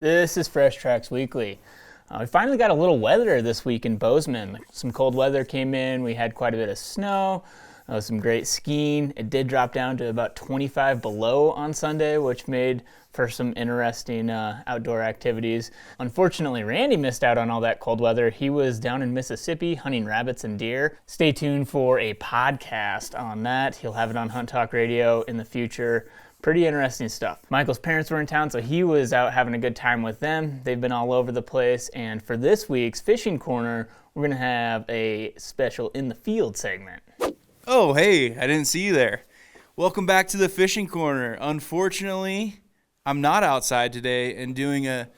This is Fresh Tracks Weekly. We finally got a little weather this week in Bozeman. Some cold weather came in. We had quite a bit of snow, some great skiing. It did drop down to about 25 below on Sunday, which made for some interesting outdoor activities. Unfortunately, Randy missed out on all that cold weather. He was down in Mississippi hunting rabbits and deer. Stay tuned for a podcast on that. He'll have it on Hunt Talk Radio in the future. Pretty interesting stuff. Michael's parents were in town, so he was out having a good time with them. They've been all over the place, and for this week's Fishing Corner, we're going to have a special In the Field segment. Oh, hey, I didn't see you there. Welcome back to the Fishing Corner. Unfortunately, I'm not outside today and doing a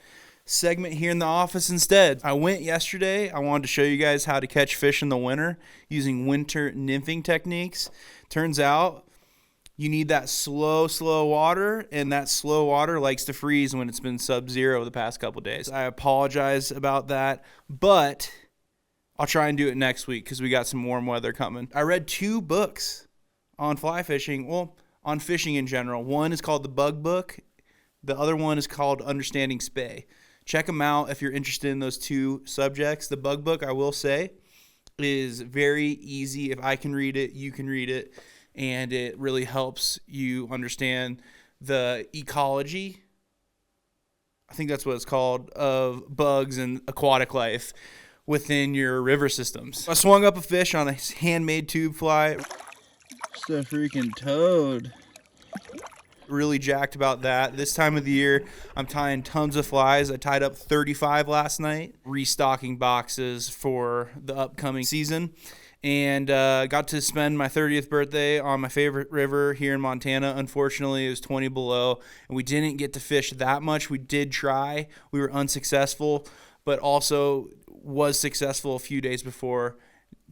segment here in the office instead. I went yesterday. I wanted to show you guys how to catch fish in the winter using winter nymphing techniques. Turns out you need that slow water, and that slow water likes to freeze when it's been sub-zero the past couple days. I apologize about that, but I'll try and do it next week because we got some warm weather coming. I read 2 books on fly fishing, well, on fishing in general. One is called The Bug Book. The other one is called Understanding Spay. Check them out if you're interested in those 2 subjects. The Bug Book, I will say, is very easy. If I can read it, you can read it. And it really helps you understand the ecology, I think that's what it's called, of bugs and aquatic life within your river systems. I swung up a fish on a handmade tube fly. Just a freaking toad. Really jacked about that. This time of the year, I'm tying tons of flies. I tied up 35 last night, restocking boxes for the upcoming season. And got to spend my 30th birthday on my favorite river here in Montana. Unfortunately, it was 20 below, and we didn't get to fish that much. We did try. We were unsuccessful, but also was successful a few days before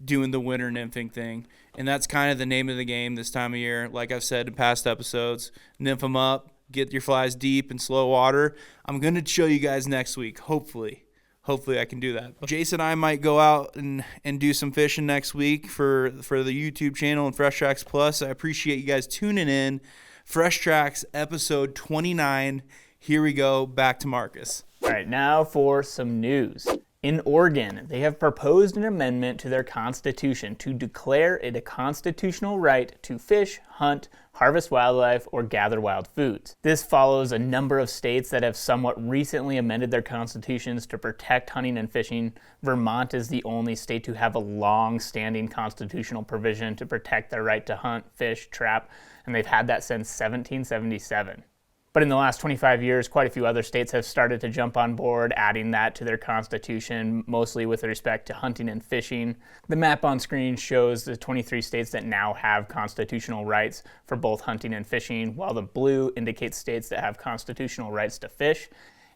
doing the winter nymphing thing. And that's kind of the name of the game this time of year. Like I've said in past episodes, nymph them up, get your flies deep in slow water. I'm going to show you guys next week, hopefully. Hopefully I can do that. Jason and I might go out and do some fishing next week for the YouTube channel and Fresh Tracks Plus. I appreciate you guys tuning in. Fresh Tracks episode 29. Here we go. Back to Marcus. All right, now for some news. In Oregon, they have proposed an amendment to their constitution to declare it a constitutional right to fish, hunt, harvest wildlife, or gather wild foods. This follows a number of states that have somewhat recently amended their constitutions to protect hunting and fishing. Vermont is the only state to have a long-standing constitutional provision to protect their right to hunt, fish, trap, and they've had that since 1777. But in the last 25 years, quite a few other states have started to jump on board, adding that to their constitution, mostly with respect to hunting and fishing. The map on screen shows the 23 states that now have constitutional rights for both hunting and fishing, while the blue indicates states that have constitutional rights to fish.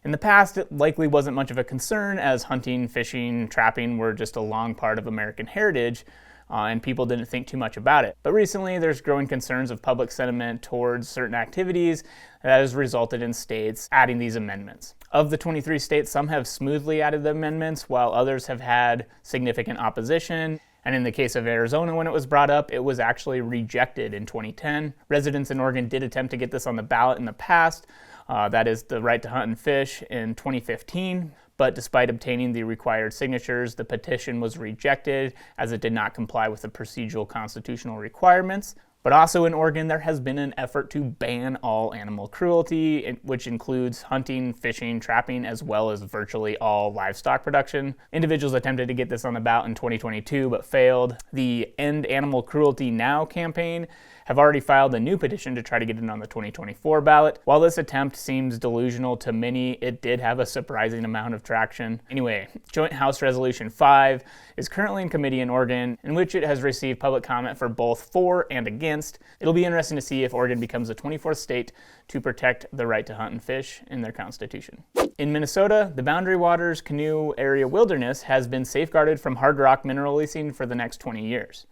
In the past, it likely wasn't much of a concern, as hunting, fishing, trapping were just a long part of American heritage, and people didn't think too much about it. But recently, there's growing concerns of public sentiment towards certain activities that has resulted in states adding these amendments. Of the 23 states, some have smoothly added the amendments, while others have had significant opposition. And in the case of Arizona, when it was brought up, it was actually rejected in 2010. Residents in Oregon did attempt to get this on the ballot in the past. That is the right to hunt and fish in 2015. But despite obtaining the required signatures, the petition was rejected as it did not comply with the procedural constitutional requirements. But also in Oregon, there has been an effort to ban all animal cruelty, which includes hunting, fishing, trapping, as well as virtually all livestock production. Individuals attempted to get this on the ballot in 2022, but failed. The End Animal Cruelty Now campaign have already filed a new petition to try to get it on the 2024 ballot. While this attempt seems delusional to many, it did have a surprising amount of traction. Anyway, Joint House Resolution 5 is currently in committee in Oregon, in which it has received public comment for both for and against. It'll be interesting to see if Oregon becomes the 24th state to protect the right to hunt and fish in their constitution. In Minnesota, the Boundary Waters Canoe Area Wilderness has been safeguarded from hard rock mineral leasing for the next 20 years.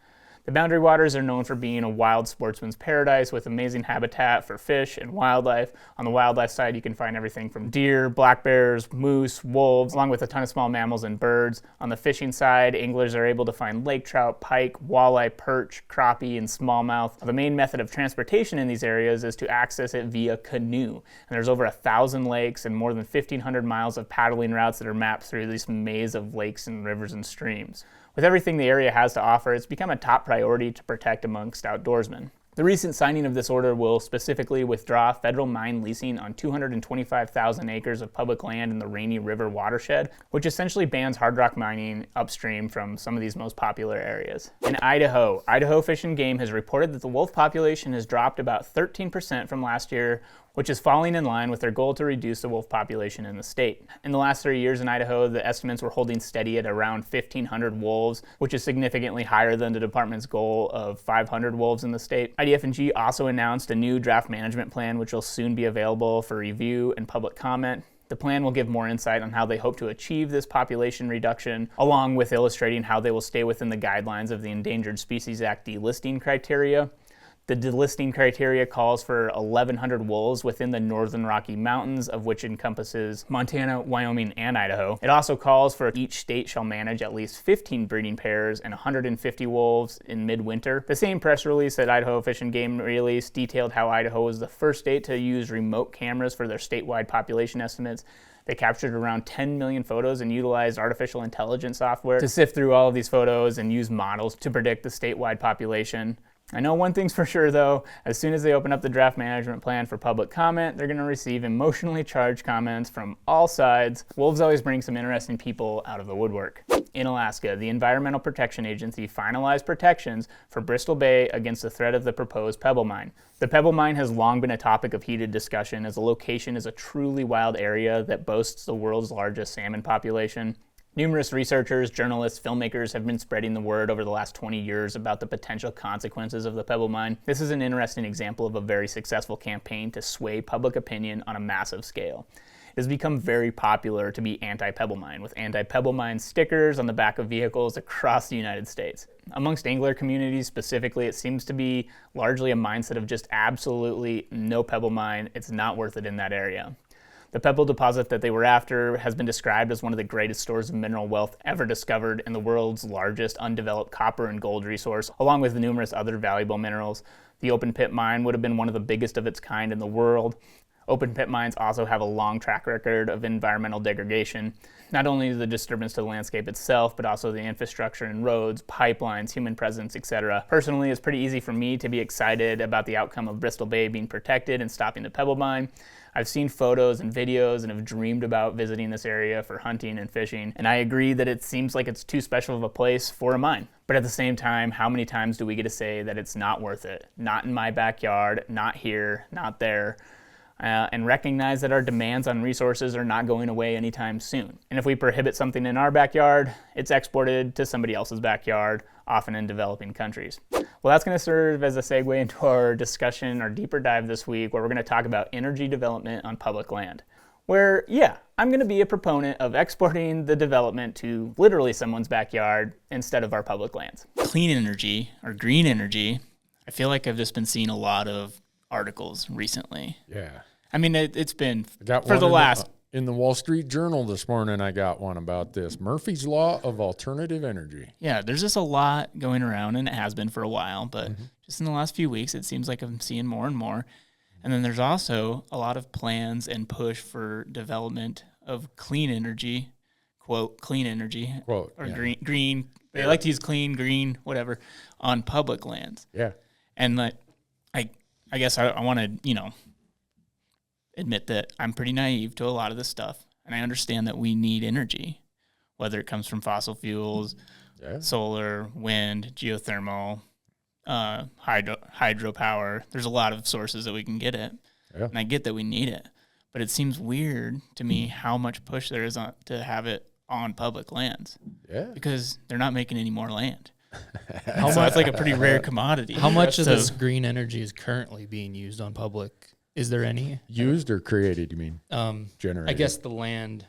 The Boundary Waters are known for being a wild sportsman's paradise with amazing habitat for fish and wildlife. On the wildlife side, you can find everything from deer, black bears, moose, wolves, along with a ton of small mammals and birds. On the fishing side, anglers are able to find lake trout, pike, walleye, perch, crappie, and smallmouth. The main method of transportation in these areas is to access it via canoe. And there's over 1,000 lakes and more than 1,500 miles of paddling routes that are mapped through this maze of lakes and rivers and streams. With everything the area has to offer, it's become a top priority to protect amongst outdoorsmen. The recent signing of this order will specifically withdraw federal mine leasing on 225,000 acres of public land in the Rainy River watershed, which essentially bans hard rock mining upstream from some of these most popular areas. In Idaho, Idaho Fish and Game has reported that the wolf population has dropped about 13% from last year, which is falling in line with their goal to reduce the wolf population in the state. In the last 3 years in Idaho, the estimates were holding steady at around 1,500 wolves, which is significantly higher than the department's goal of 500 wolves in the state. IDF&G also announced a new draft management plan, which will soon be available for review and public comment. The plan will give more insight on how they hope to achieve this population reduction, along with illustrating how they will stay within the guidelines of the Endangered Species Act delisting criteria. The delisting criteria calls for 1,100 wolves within the northern Rocky Mountains, of which encompasses Montana, Wyoming, and Idaho. It also calls for each state shall manage at least 15 breeding pairs and 150 wolves in midwinter. The same press release that Idaho Fish and Game released detailed how Idaho was the first state to use remote cameras for their statewide population estimates. They captured around 10 million photos and utilized artificial intelligence software to sift through all of these photos and use models to predict the statewide population. I know one thing's for sure though, as soon as they open up the draft management plan for public comment, they're going to receive emotionally charged comments from all sides. Wolves always bring some interesting people out of the woodwork. In Alaska, the Environmental Protection Agency finalized protections for Bristol Bay against the threat of the proposed Pebble mine. The Pebble mine has long been a topic of heated discussion as the location is a truly wild area that boasts the world's largest salmon population. Numerous researchers, journalists, filmmakers have been spreading the word over the last 20 years about the potential consequences of the Pebble mine. This is an interesting example of a very successful campaign to sway public opinion on a massive scale. It has become very popular to be anti-Pebble mine, with anti-Pebble mine stickers on the back of vehicles across the United States. Amongst angler communities specifically, it seems to be largely a mindset of just absolutely no Pebble mine, it's not worth it in that area. The Pebble deposit that they were after has been described as one of the greatest stores of mineral wealth ever discovered and the world's largest undeveloped copper and gold resource, along with numerous other valuable minerals. The open pit mine would have been one of the biggest of its kind in the world. Open pit mines also have a long track record of environmental degradation, not only the disturbance to the landscape itself, but also the infrastructure and roads, pipelines, human presence, etc. Personally, it's pretty easy for me to be excited about the outcome of Bristol Bay being protected and stopping the Pebble mine. I've seen photos and videos and have dreamed about visiting this area for hunting and fishing, and I agree that it seems like it's too special of a place for a mine. But at the same time, how many times do we get to say that it's not worth it? Not in my backyard, not here, not there. And recognize that our demands on resources are not going away anytime soon. And if we prohibit something in our backyard, it's exported to somebody else's backyard, often in developing countries. Well, that's going to serve as a segue into our discussion, our deeper dive this week, where we're going to talk about energy development on public land. Where, yeah, I'm going to be a proponent of exporting the development to literally someone's backyard instead of our public lands. Clean energy, or green energy, I feel like I've just been seeing a lot of articles recently. Yeah. I mean, it's been got for the last... In the Wall Street Journal this morning, I got one about this. Murphy's Law of Alternative Energy. Yeah, there's just a lot going around, and it has been for a while, but just in the last few weeks, it seems like I'm seeing more and more. And then there's also a lot of plans and push for development of clean energy, quote, clean energy, quote, or green. They like to use clean, green, whatever, on public lands. Yeah. And like, I guess I want to, admit that I'm pretty naive to a lot of this stuff, and I understand that we need energy, whether it comes from fossil fuels, solar, wind, geothermal, hydropower. There's a lot of sources that we can get it, and I get that we need it, but it seems weird to me how much push there is to have it on public lands, because they're not making any more land. So it's like a pretty rare commodity. How much of this green energy is currently being used on public? Is there any? Used or created, you mean? Generated. I guess the land,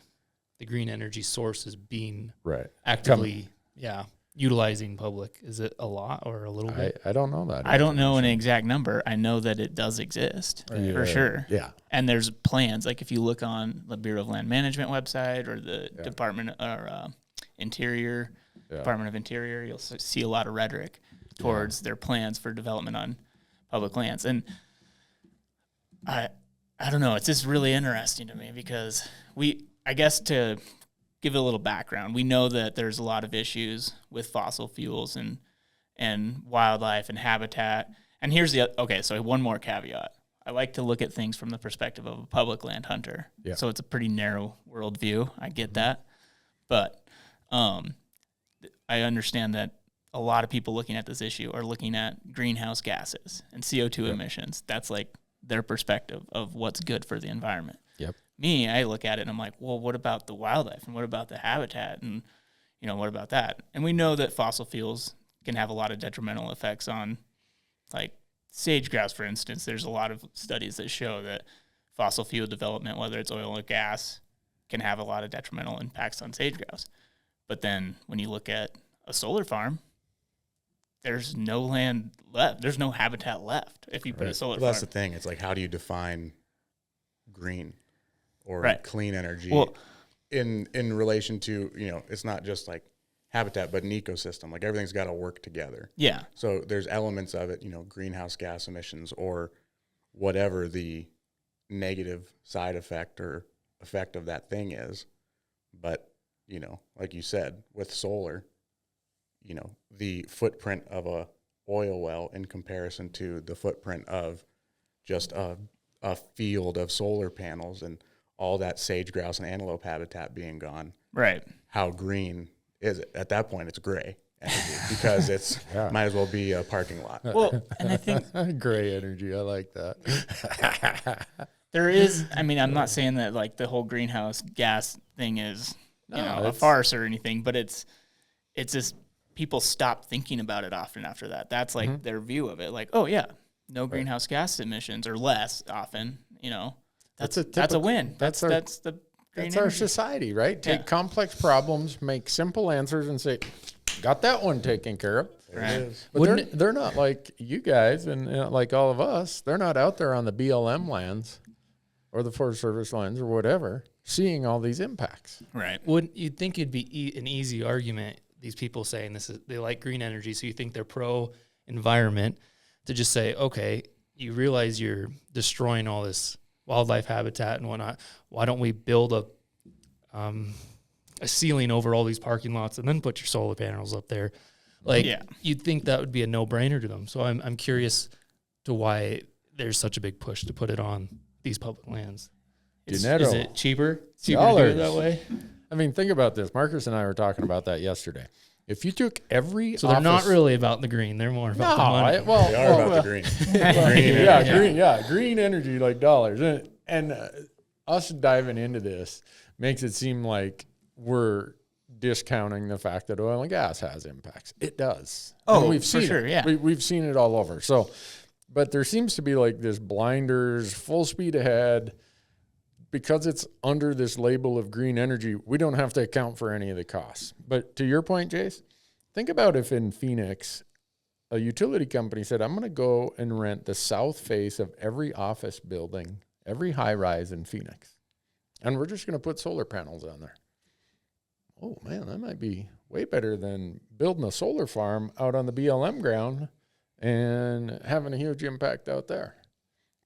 the green energy source is being right actively, utilizing public? Is it a lot or a little bit? I don't know that. I don't know an exact number. I know that it does exist for sure. Yeah. And there's plans. Like if you look on the Bureau of Land Management website or the Department or Department of Interior, you'll see a lot of rhetoric towards their plans for development on public lands. And I don't know. It's just really interesting to me because I guess to give it a little background, we know that there's a lot of issues with fossil fuels and wildlife and habitat. And here's so one more caveat. I like to look at things from the perspective of a public land hunter. Yeah. So it's a pretty narrow worldview. I get that. But I understand that a lot of people looking at this issue are looking at greenhouse gases and CO2 emissions. That's like their perspective of what's good for the environment. Yep. Me, I look at it and I'm like, well, what about the wildlife and what about the habitat and, what about that? And we know that fossil fuels can have a lot of detrimental effects on, like, sage grouse, for instance. There's a lot of studies that show that fossil fuel development, whether it's oil or gas, can have a lot of detrimental impacts on sage grouse. But then when you look at a solar farm, there's no land left. There's no habitat left if you put a solar farm. That's the thing. It's like, how do you define green or clean energy in relation to, it's not just like habitat, but an ecosystem. Like everything's got to work together. Yeah. So there's elements of it, greenhouse gas emissions or whatever the negative side effect or effect of that thing is. But, like you said, with solar, the footprint of a oil well in comparison to the footprint of just a field of solar panels and all that sage grouse and antelope habitat being gone. Right. How green is it? At that point, it's gray energy because it's might as well be a parking lot. Well, and I think gray energy. I like that. there is. I mean, I'm not saying that like the whole greenhouse gas thing is a farce or anything, but it's just people stop thinking about it often after that. That's like their view of it. Like, oh yeah, no greenhouse gas emissions or less often. That's a win. That's the green our energy. society, right? Take complex problems, make simple answers, and say, got that one taken care of. Right. But they're not like you guys and like all of us. They're not out there on the BLM lands or the Forest Service lands or whatever, seeing all these impacts. Right. Wouldn't you think it'd be an easy argument? These people saying they like green energy, so you think they're pro environment, to just say, okay, you realize you're destroying all this wildlife habitat and whatnot. Why don't we build a ceiling over all these parking lots and then put your solar panels up there? Like, you'd think that would be a no-brainer to them. So I'm curious to why there's such a big push to put it on these public lands. Is it cheaper? It's cheaper to do it that way? I mean, think about this. Marcus and I were talking about that yesterday. If you took every So they're not really about the green. They're more about the money. They are about the green. Green energy, like dollars. And us diving into this makes it seem like we're discounting the fact that oil and gas has impacts. It does. Oh, and we've seen for sure, it. yeah. We've seen it all over. So, but there seems to be like this blinders, full speed ahead. Because it's under this label of green energy, we don't have to account for any of the costs. But to your point, Jace, think about if in Phoenix, a utility company said, I'm going to go and rent the south face of every office building, every high rise in Phoenix, and we're just going to put solar panels on there. Oh, man, that might be way better than building a solar farm out on the BLM ground and having a huge impact out there.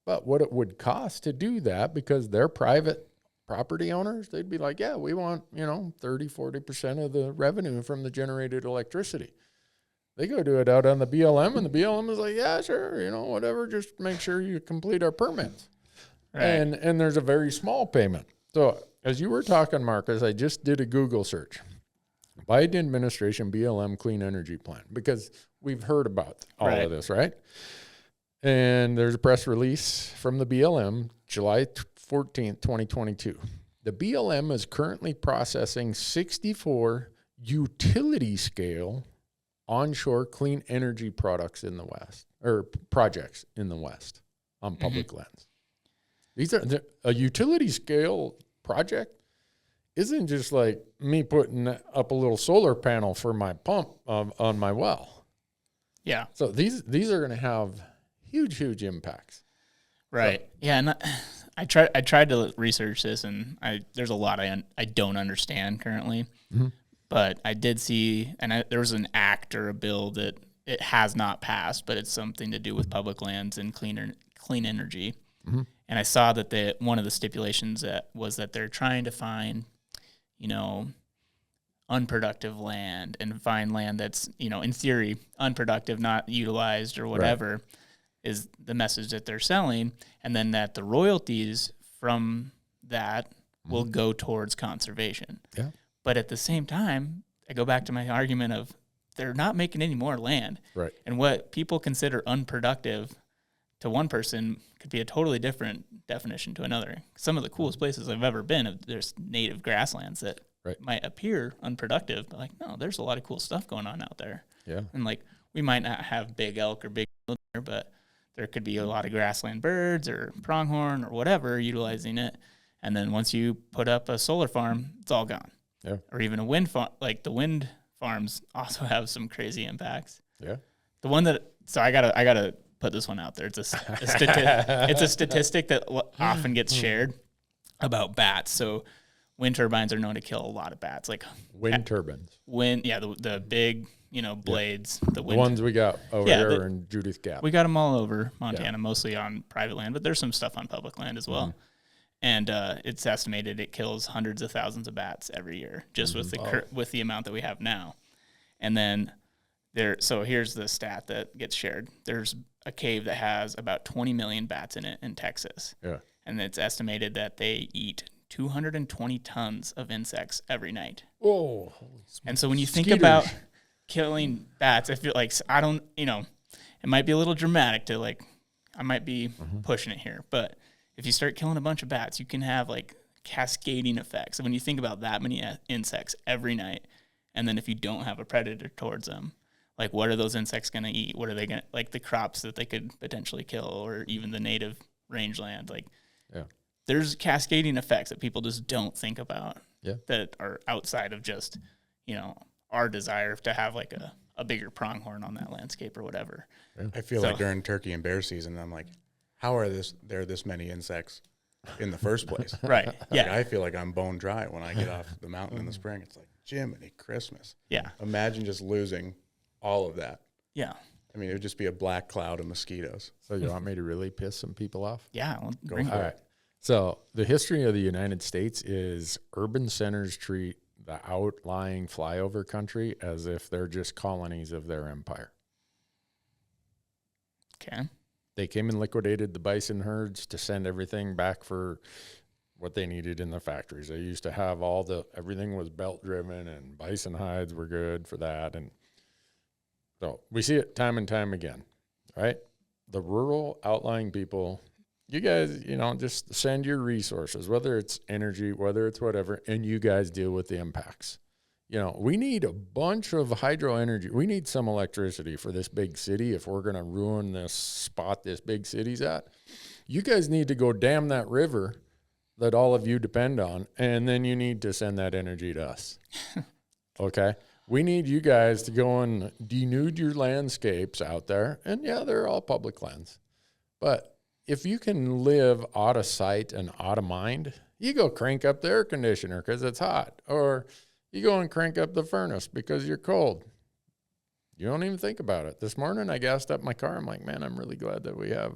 But what it would cost to do that, because they're private property owners, they'd be like, yeah, we want, 30, 40% of the revenue from the generated electricity. They go do it out on the BLM, and the BLM is like, yeah, sure, whatever, just make sure you complete our permits. Right. And there's a very small payment. So as you were talking, Marcus, I just did a Google search. Biden administration BLM clean energy plan, because we've heard about all of this, right? And there's a press release from the BLM, July 14th, 2022. The BLM is currently processing 64 utility-scale onshore clean energy products in the West, or projects in the West on public lands. These are a utility-scale project isn't just like me putting up a little solar panel for my pump on my well. Yeah. So these are going to have huge impacts. Right. So, Yeah. And I tried to research this, and there's a lot I don't understand currently, but I did see, and there was an act or a bill that it has not passed, but it's something to do with public lands and clean energy. And I saw that one of the stipulations was that they're trying to find, unproductive land and find land that's, in theory, unproductive, not utilized or whatever, is the message that they're selling. And then that the royalties from that will go towards conservation. Yeah. But at the same time, I go back to my argument of they're not making any more land. Right. And what people consider unproductive to one person could be a totally different definition to another. Some of the coolest places I've ever been, there's native grasslands that might appear unproductive, but no, there's a lot of cool stuff going on out there. Yeah. And we might not have big elk or big deer, but there could be a lot of grassland birds or pronghorn or whatever utilizing it. And then once you put up a solar farm, it's all gone. Yeah. Or even a wind farm, the wind farms also have some crazy impacts. Yeah. The one so I gotta put this one out there. It's it's a statistic that often gets shared about bats. So wind turbines are known to kill a lot of bats. Wind turbines. The big, blades. The ones we got over here in Judith Gap. We got them all over Montana, mostly on private land, but there's some stuff on public land as well. And it's estimated it kills hundreds of thousands of bats every year, just with the amount that we have now. And then so here's the stat that gets shared. There's a cave that has about 20 million bats in it in Texas. Yeah. And it's estimated that they eat 220 tons of insects every night. Oh. And so when you think about killing bats, I feel like it might be a little dramatic to I might be pushing it here, but if you start killing a bunch of bats, you can have cascading effects. And when you think about that many insects every night, and then if you don't have a predator towards them, what are those insects going to eat? What are they going to, the crops that they could potentially kill, or even the native rangeland? There's cascading effects that people just don't think about that are outside of just, our desire to have a bigger pronghorn on that landscape or whatever. Yeah. I feel like during turkey and bear season, I'm like, how are there this many insects in the first place? Right. Yeah. I feel like I'm bone dry when I get off the mountain in the spring. It's like, Jiminy Christmas. Yeah. Imagine just losing all of that. Yeah. I mean, it would just be a black cloud of mosquitoes. So you want me to really piss some people off? Yeah. Go for it. All right. So the history of the United States is urban centers treat the outlying flyover country as if they're just colonies of their empire. Okay. They came and liquidated the bison herds to send everything back for what they needed in the factories. They used to have everything was belt driven, and bison hides were good for that. And so we see it time and time again, right? The rural outlying people, you guys, just send your resources, whether it's energy, whether it's whatever, and you guys deal with the impacts. We need a bunch of hydro energy. We need some electricity for this big city if we're going to ruin this spot this big city's at. You guys need to go dam that river that all of you depend on, and then you need to send that energy to us. Okay? We need you guys to go and denude your landscapes out there. And yeah, they're all public lands. But if you can live out of sight and out of mind, you go crank up the air conditioner because it's hot. Or you go and crank up the furnace because you're cold. You don't even think about it. This morning I gassed up my car. I'm like, man, I'm really glad that we have,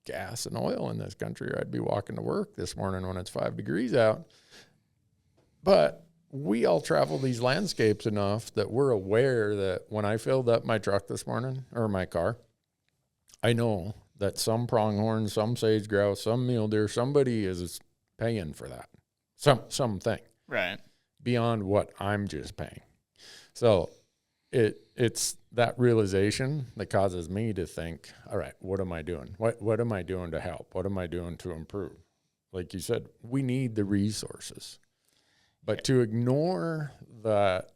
gas and oil in this country, or I'd be walking to work this morning when it's 5 degrees out. But we all travel these landscapes enough that we're aware that when I filled up my truck this morning, or my car, I know that some pronghorn, some sage grouse, some mule deer, somebody is paying for that. Something. Right. Beyond what I'm just paying. So it's that realization that causes me to think, all right, what am I doing? What am I doing to help? What am I doing to improve? Like you said, we need the resources. But to ignore that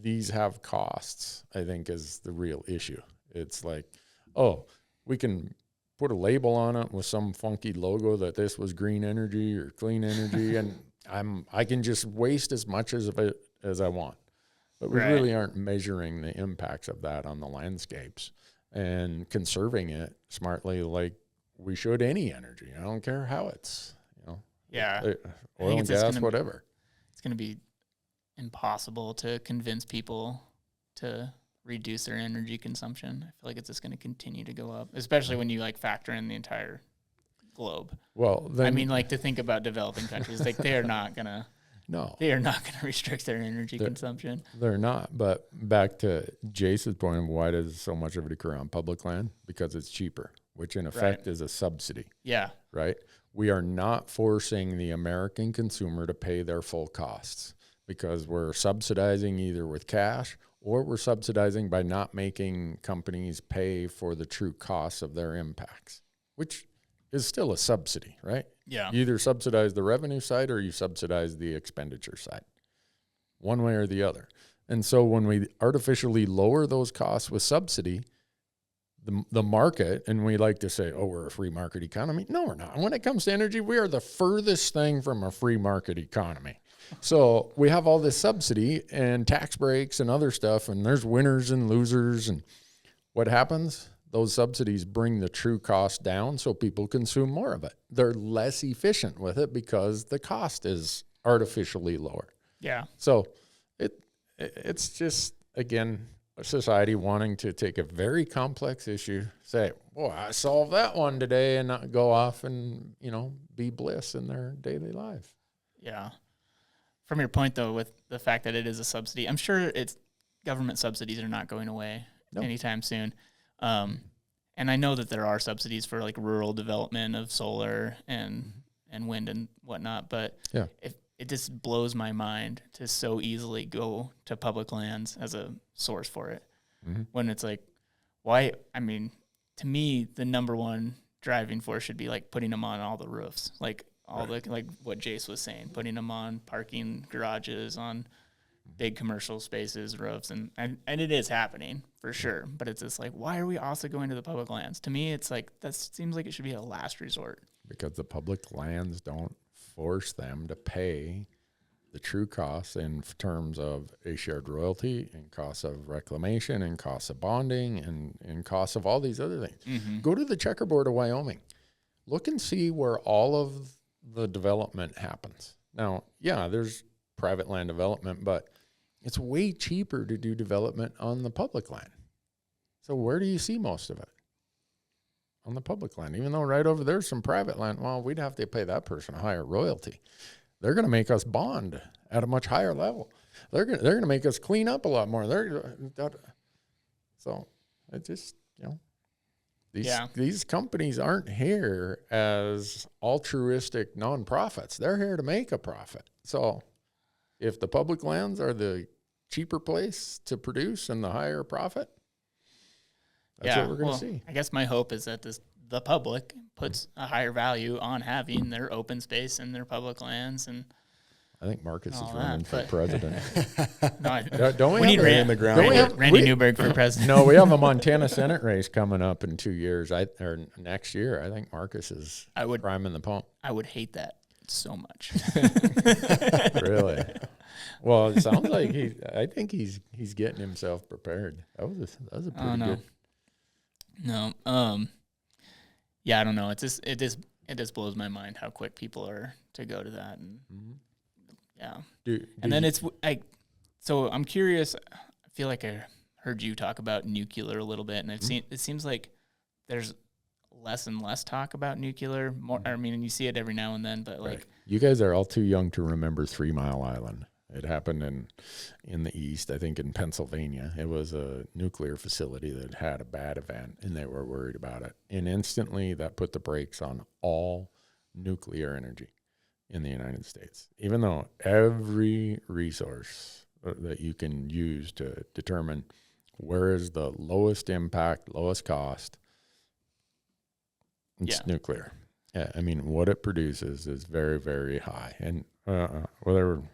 these have costs, I think, is the real issue. It's like, oh, we can put a label on it with some funky logo that this was green energy or clean energy, and I can just waste as much as of it as I want. But we really aren't measuring the impacts of that on the landscapes and conserving it smartly like we should any energy. I don't care how it's, oil and gas, whatever. It's going to be impossible to convince people to reduce their energy consumption. I feel like it's just going to continue to go up, especially when you like factor in the entire globe. Well, then, I mean, like to think about developing countries, like they are not going to. No. They are not going to restrict their energy consumption. They're not. But back to Jason's point of why does so much of it occur on public land? Because it's cheaper, which in effect is a subsidy. Yeah. Right? We are not forcing the American consumer to pay their full costs because we're subsidizing either with cash or we're subsidizing by not making companies pay for the true costs of their impacts, which is still a subsidy, right? Yeah. You either subsidize the revenue side or you subsidize the expenditure side, one way or the other. And so when we artificially lower those costs with subsidy, the market, and we like to say, oh, we're a free market economy. No, we're not. When it comes to energy, we are the furthest thing from a free market economy. So we have all this subsidy and tax breaks and other stuff, and there's winners and losers. And what happens? Those subsidies bring the true cost down so people consume more of it. They're less efficient with it because the cost is artificially lower. Yeah. So it's just, again, a society wanting to take a very complex issue, say, boy, I solved that one today, and not go off and, be bliss in their daily life. Yeah. From your point, though, with the fact that it is a subsidy, I'm sure government subsidies are not going away anytime soon. And I know that there are subsidies for like rural development of solar and wind and whatnot, but it just blows my mind to so easily go to public lands as a source for it. Mm-hmm. When it's like, why? I mean, to me, the number one driving force should be like putting them on all the roofs, like like what Jace was saying, putting them on parking garages, on big commercial spaces, roofs, and it is happening for sure. But it's just like, why are we also going to the public lands? To me, it's like, that seems like it should be a last resort. Because the public lands don't force them to pay the true costs in terms of a shared royalty and costs of reclamation and costs of bonding and costs of all these other things. Mm-hmm. Go to the checkerboard of Wyoming. Look and see where all of the development happens. Now, there's private land development, but it's way cheaper to do development on the public land. So where do you see most of it? On the public land. Even though right over there's some private land, well, we'd have to pay that person a higher royalty. They're going to make us bond at a much higher level. They're going to make us clean up a lot more. So it just, these companies aren't here as altruistic nonprofits. They're here to make a profit. So if the public lands are the cheaper place to produce and the higher profit, that's what we're going to see. I guess my hope is that the public puts a higher value on having their open space and their public lands. And I think Marcus is running for president. Don't we need Randy Newberg for president? No, we have a Montana Senate race coming up in 2 years, or next year. I think Marcus is priming the pump. I would hate that so much. Really? Well, it sounds like I think he's getting himself prepared. That was a pretty good. No. Yeah, I don't know. It just blows my mind how quick people are to go to that, and it's like, so I'm curious. I feel like I heard you talk about nuclear a little bit, and it seems like there's less and less talk about nuclear. More, I mean, you see it every now and then, but like, you guys are all too young to remember 3 Mile Island. It happened in the East, I think in Pennsylvania. It was a nuclear facility that had a bad event, and they were worried about it. And instantly that put the brakes on all nuclear energy in the United States, even though every resource that you can use to determine where is the lowest impact, lowest cost, it's nuclear. Yeah, I mean, what it produces is very, very high. And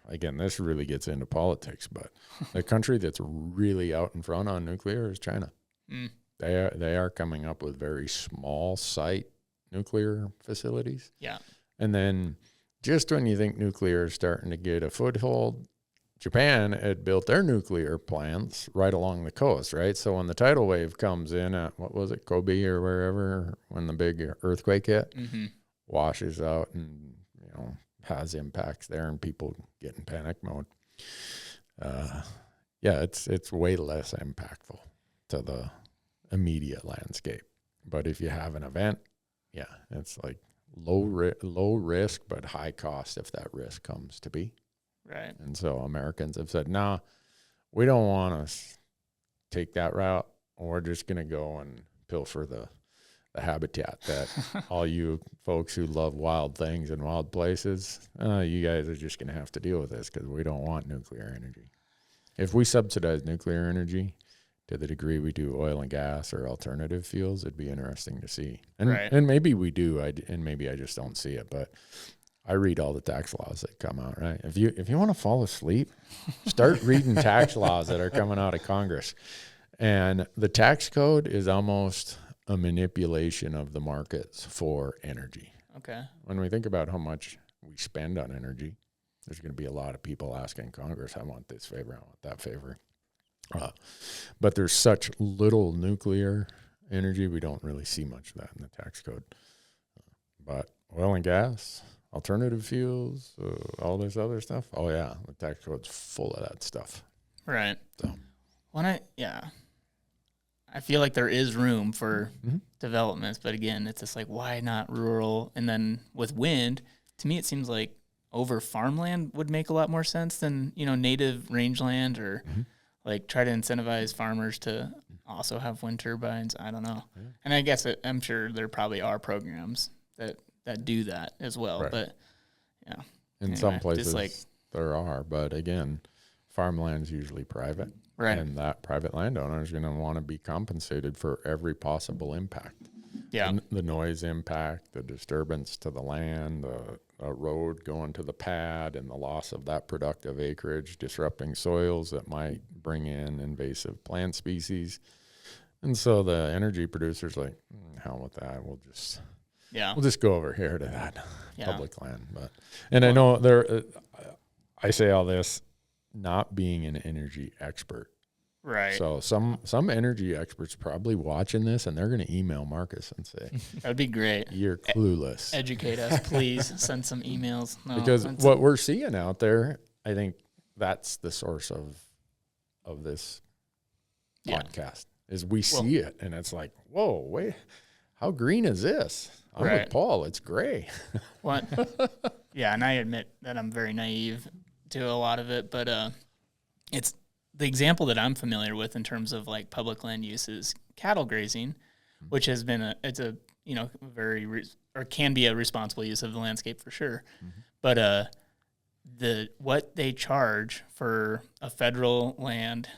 again, this really gets into politics, but the country that's really out in front on nuclear is China. They are coming up with very small site nuclear facilities. Yeah. And then just when you think nuclear is starting to get a foothold, Japan had built their nuclear plants right along the coast, right? So when the tidal wave comes in at, what was it, Kobe or wherever, when the big earthquake hit, washes out and, has impacts there and people get in panic mode. It's way less impactful to the immediate landscape. But if you have an event, it's like low risk but high cost if that risk comes to be. Right. And so Americans have said, nah, we don't want to take that route. We're just going to go and pilfer the habitat that all you folks who love wild things and wild places, you guys are just going to have to deal with this because we don't want nuclear energy. If we subsidize nuclear energy to the degree we do oil and gas or alternative fuels, it'd be interesting to see. And maybe we do, and maybe I just don't see it, but I read all the tax laws that come out, right? If you want to fall asleep, start reading tax laws that are coming out of Congress. And the tax code is almost a manipulation of the markets for energy. Okay. When we think about how much we spend on energy, there's going to be a lot of people asking Congress, I want this favor, I want that favor. But there's such little nuclear energy, we don't really see much of that in the tax code. But oil and gas, alternative fuels, all this other stuff, oh yeah, the tax code's full of that stuff. Right. So. I feel like there is room for developments, but again, it's just like, why not rural? And then with wind, to me, it seems like over farmland would make a lot more sense than, native rangeland or like try to incentivize farmers to also have wind turbines. I don't know. Yeah. And I guess I'm sure there probably are programs that do that as well. Right. But yeah. In some places there are, but again, farmland's usually private. Right. And that private landowner is going to want to be compensated for every possible impact. Yeah. The noise impact, the disturbance to the land, the road going to the pad, and the loss of that productive acreage, disrupting soils that might bring in invasive plant species. And so the energy producer's like, hell with that. We'll just go over here to that public land. I know I say all this not being an energy expert. Right. So some energy experts probably watching this, and they're going to email Marcus and say, that'd be great. You're clueless. Educate us, please. Send some emails. No, because what we're seeing out there, I think that's the source of this podcast, is we see it, and it's like, whoa, wait, how green is this? I'm with Paul. It's gray. What? Yeah, and I admit that I'm very naive to a lot of it, but it's the example that I'm familiar with in terms of like public land use is cattle grazing, which has been can be a responsible use of the landscape for sure. But what they charge for a federal land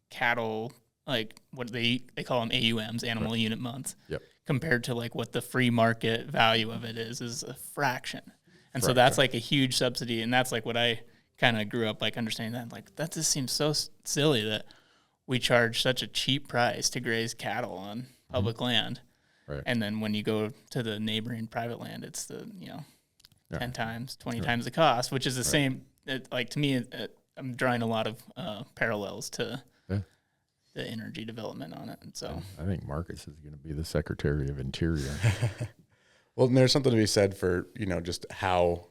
cattle, like what they call them AUMs, animal unit months, compared to like what the free market value of it is a fraction. And so that's like a huge subsidy, and that's like what I kind of grew up like understanding that. Like, that just seems so silly that we charge such a cheap price to graze cattle on public land. Right. And then when you go to the neighboring private land, it's the, 10 times, 20 times the cost, which is the same. Like, to me, I'm drawing a lot of parallels to the energy development on it. And so I think Marcus is going to be the Secretary of Interior. Well, and there's something to be said for, just how,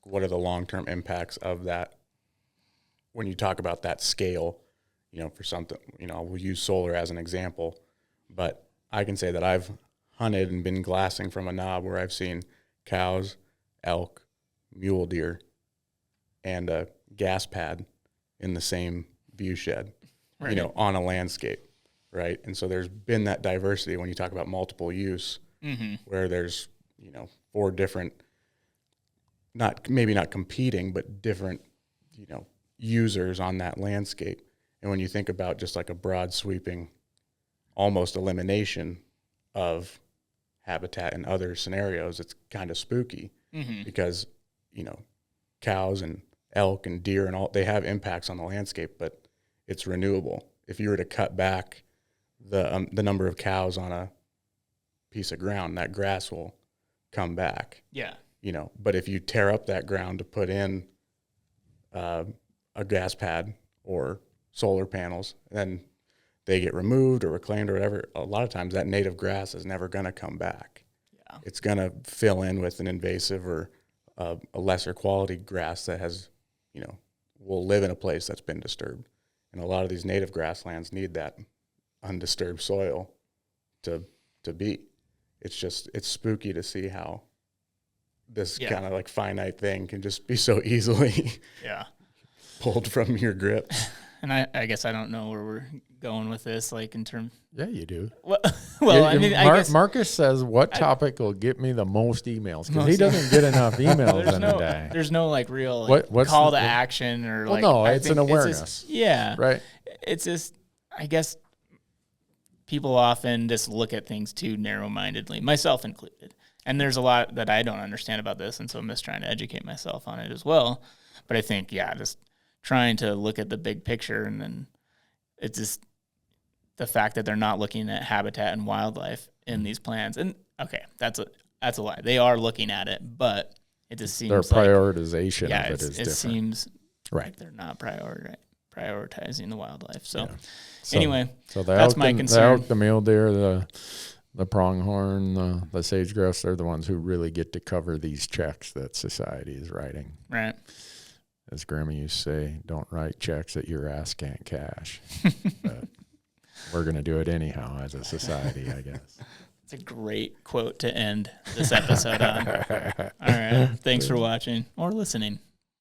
what are the long-term impacts of that when you talk about that scale, for something, we'll use solar as an example, but I can say that I've hunted and been glassing from a knob where I've seen cows, elk, mule deer, and a gas pad in the same view shed, on a landscape, right? And so there's been that diversity when you talk about multiple use, where there's, 4 different, maybe not competing, but different, users on that landscape. And when you think about just like a broad sweeping, almost elimination of habitat in other scenarios, it's kind of spooky because, cows and elk and deer and all, they have impacts on the landscape, but it's renewable. If you were to cut back the number of cows on a piece of ground, that grass will come back. Yeah. But if you tear up that ground to put in a gas pad or solar panels, then they get removed or reclaimed or whatever. A lot of times that native grass is never going to come back. Yeah. It's going to fill in with an invasive or a lesser quality grass that has, will live in a place that's been disturbed. And a lot of these native grasslands need that undisturbed soil to be. It's spooky to see how this kind of like finite thing can just be so easily pulled from your grip. And I guess I don't know where we're going with this, like in terms. Yeah, you do. Well, I mean, I guess Marcus says, "What topic will get me the most emails?" Because he doesn't get enough emails in a day. There's no like real What's call to action or well, like. No, it's an awareness. It's just, right. It's just, I guess, people often just look at things too narrow-mindedly, myself included. And there's a lot that I don't understand about this, and so I'm just trying to educate myself on it as well. But I think, just trying to look at the big picture, and then it's just the fact that they're not looking at habitat and wildlife in these plans. And okay, that's a lie. They are looking at it, but it just seems their prioritization of it is different. It seems like they're not prioritizing the wildlife. So anyway, that's my concern. The mule deer, the pronghorn, the sage-grouse, they're the ones who really get to cover these checks that society is writing. Right. As Grandma used to say, don't write checks that your ass can't cash. But we're going to do it anyhow as a society, I guess. It's a great quote to end this episode on. All right. Thanks for watching or listening.